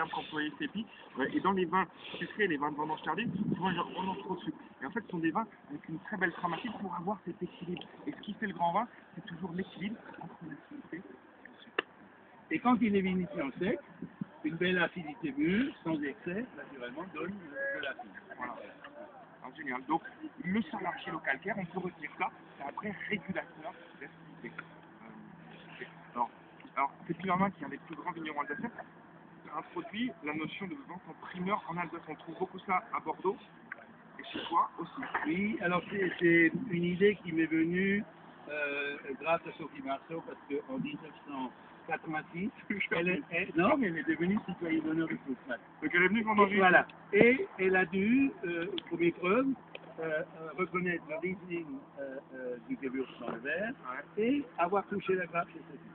terme qu'employait CEPI. Et dans les vins sucrés, les vins de vendange tardive, souvent on en trop de sucre. Et en fait, ce sont des vins avec une très belle traumatique pour avoir cet équilibre. Et ce qui fait le grand vin, c'est toujours l'équilibre entre l'acidité et le sucre. Et quand il est vinifié en sec, une belle acidité mûre, sans excès, naturellement, donne de l'acide. Voilà. Alors, génial. Donc, le sol argilo-calcaire, on peut retenir ça, c'est un vrai régulateur d'acidité. Alors c'est Pillerman qui est un des plus grands vignerons alsaciens, a introduit la notion de vente en primeur en Alsace. On trouve beaucoup ça à Bordeaux et chez toi aussi. Oui, alors c'est une idée qui m'est venue grâce à Sophie Marceau, parce qu'en 1986, elle est devenue citoyenne d'honneur de Ploufrac. Donc elle est venue vendanger. Voilà. Et elle a dû, pour épreuve, reconnaître le Riesling du Gewürz dans le verre et avoir touché la grappe chez Sophie.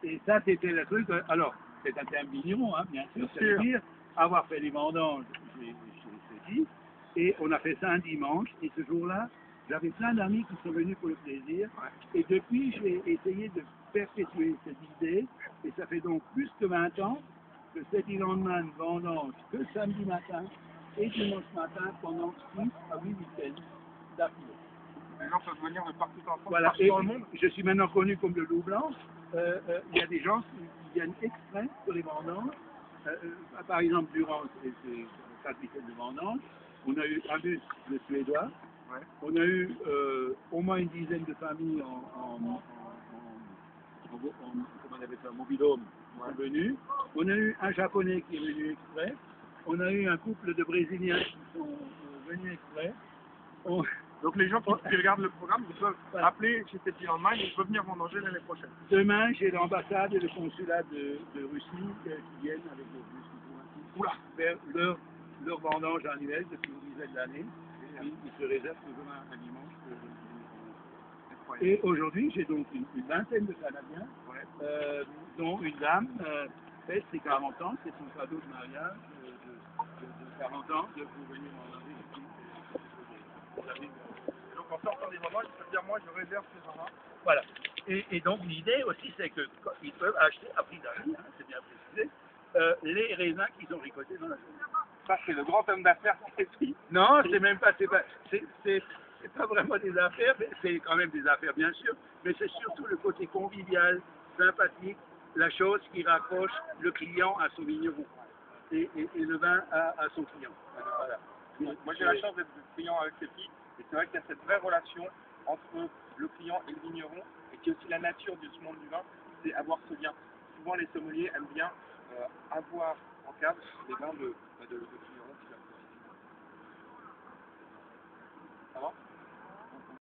Et ça, c'était le truc. Alors, c'est un terme vigneron, hein, bien sûr. C'est-à-dire avoir fait les vendanges chez Sophie. Et on a fait ça un dimanche. Et ce jour-là, j'avais plein d'amis qui sont venus pour le plaisir. Et depuis, j'ai essayé de perpétuer cette idée. Et ça fait donc plus que 20 ans que cet lendemain vendange que samedi matin et dimanche matin pendant 6 à 8 week-ends d'affilée. Les gens peuvent venir de partout en France, voilà. partout dans le monde. Je suis maintenant connu comme le loup blanc. Il y a des gens qui viennent exprès pour les vendanges. Par exemple, durant ces 4 week-ends de vendange, on a eu un bus de Suédois. Ouais. On a eu au moins une dizaine de familles comment on appelle ça, mobil-home venus. On a eu un Japonais qui est venu exprès. On a eu un couple de Brésiliens qui sont venus exprès. Donc les gens qui regardent le programme, ils peuvent appeler chez CEPI en main et ils peuvent venir vendanger l'année prochaine. Demain, j'ai l'ambassade et le consulat de Russie qui viennent avec des bus diplomatiques faire leur vendange annuelle depuis une dizaine d'années. Ils se réservent toujours un dimanche. Et aujourd'hui, j'ai donc une vingtaine de Canadiens, dont une dame fête ses 40 ans, c'est son cadeau de mariage de 40 ans de pour venir vendanger ici. Donc en sortant des vendanges, ils peuvent dire moi je réserve ces vins-là. Voilà. Et donc l'idée aussi, c'est qu'ils peuvent acheter à prix d'avis, hein, c'est bien précisé, les raisins qu'ils ont récoltés dans la journée. Ça, c'est le grand homme d'affaires CEPI. Non, c'est pas vraiment des affaires, c'est quand même des affaires bien sûr, mais c'est surtout le côté convivial, sympathique, la chose qui rapproche le client à son vigneron et le vin à son client. Voilà. Moi j'ai la chance d'être client avec CEPI et c'est vrai qu'il y a cette vraie relation entre le client et le vigneron et qui est aussi la nature de ce monde du vin, c'est avoir ce lien. Souvent les sommeliers aiment bien avoir en cave des vins de vignerons qui viennent.